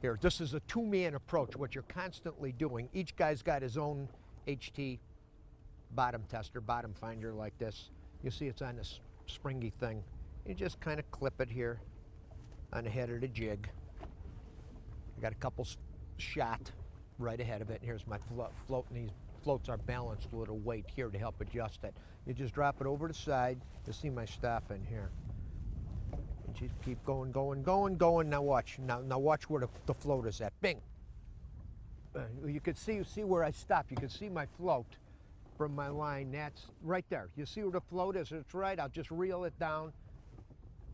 Here, this is a two-man approach, what you're constantly doing. Each guy's got his own HT bottom tester, bottom finder like this. You see it's on this springy thing. You just kind of clip it here on the head of the jig. I got a couple shot right ahead of it. And here's my float, and these floats are balanced with a weight here to help adjust it. You just drop it over the side. You'll see my staff in here. And just keep going, going, going, going. Now watch. Now watch where the float is at. Bing. You can see where I stop. You can see my float from my line. That's right there. You see where the float is? It's right. I'll just reel it down.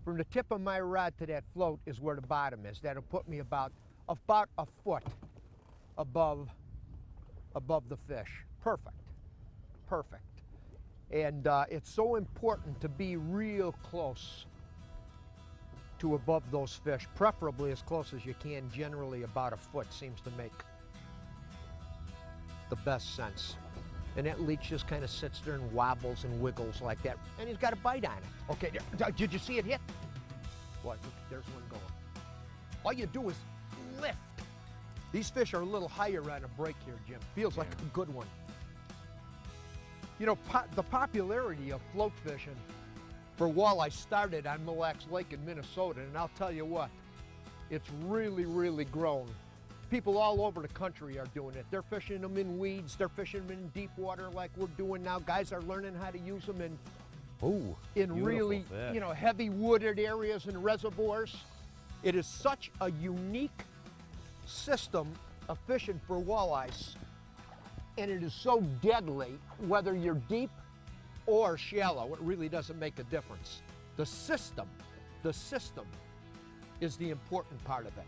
From the tip of my rod to that float is where the bottom is. That'll put me about a foot above the fish. Perfect. Perfect. And it's so important to be real close to above those fish, preferably as close as you can. Generally about a foot seems to make the best sense. And that leech just kind of sits there and wobbles and wiggles like that. And he's got a bite on it. Okay, did you see it hit? What, look, there's one going. All you do is lift. These fish are a little higher on a break here, Jim. Feels like a good one. You know, the popularity of float fishing for walleye started on Mille Lacs Lake in Minnesota, and I'll tell you what, it's really, really grown. People all over the country are doing it. They're fishing them in weeds, they're fishing them in deep water like we're doing now. Guys are learning how to use them in really, fish. You know, heavy wooded areas and reservoirs. It is such a unique system of fishing for walleyes, and it is so deadly whether you're deep or shallow. It really doesn't make a difference. The system is the important part of it.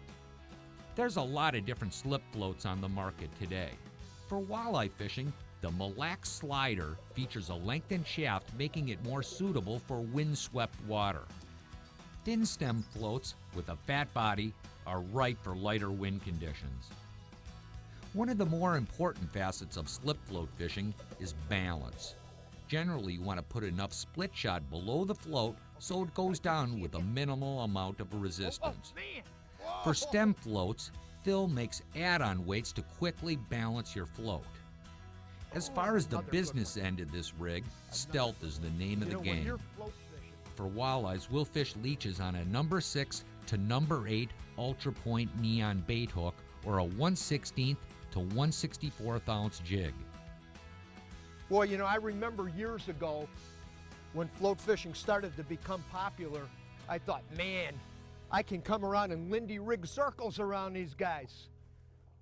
There's a lot of different slip floats on the market today. For walleye fishing, the Mille Lacs Slider features a lengthened shaft, making it more suitable for windswept water. Thin stem floats with a fat body are right for lighter wind conditions. One of the more important facets of slip float fishing is balance. Generally, you want to put enough split shot below the float so it goes down with a minimal amount of resistance. For stem floats, fill makes add-on weights to quickly balance your float. As far as the business end of this rig, stealth is the name of the game. For walleyes, we'll fish leeches on a number 6 to number 8 Ultra Point neon bait hook or a 1/16 to 1/64 ounce jig. Well, you know, I remember years ago when float fishing started to become popular, I thought, man, I can come around and Lindy rig circles around these guys.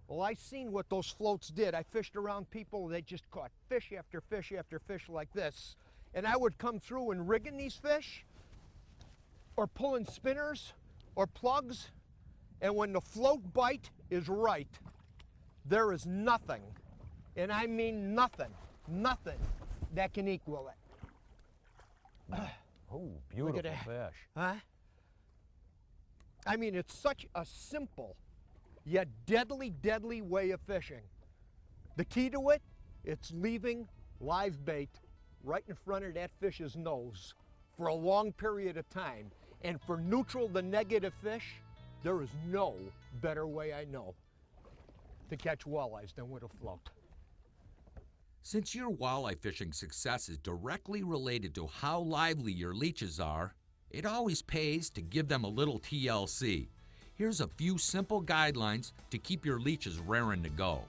Well, I seen what those floats did. I fished around people, they just caught fish after fish after fish like this. And I would come through and rigging these fish or pulling spinners or plugs. And when the float bite is right, there is nothing, and I mean nothing, that can equal it. Oh, beautiful fish. Huh? I mean, it's such a simple yet deadly way of fishing. The key to it, it's leaving live bait right in front of that fish's nose for a long period of time. And for neutral the negative fish, there is no better way I know to catch walleyes than with a float. Since your walleye fishing success is directly related to how lively your leeches are, it always pays to give them a little TLC. Here's a few simple guidelines to keep your leeches raring to go.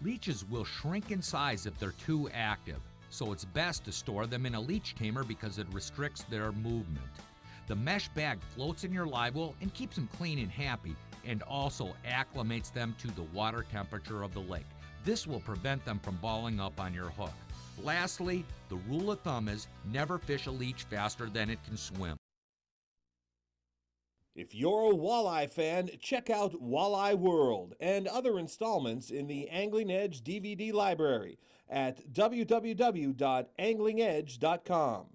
Leeches will shrink in size if they're too active, so it's best to store them in a leech tamer because it restricts their movement. The mesh bag floats in your live well and keeps them clean and happy, and also acclimates them to the water temperature of the lake. This will prevent them from balling up on your hook. Lastly, the rule of thumb is never fish a leech faster than it can swim. If you're a walleye fan, check out Walleye World and other installments in the Angling Edge DVD library at www.anglingedge.com.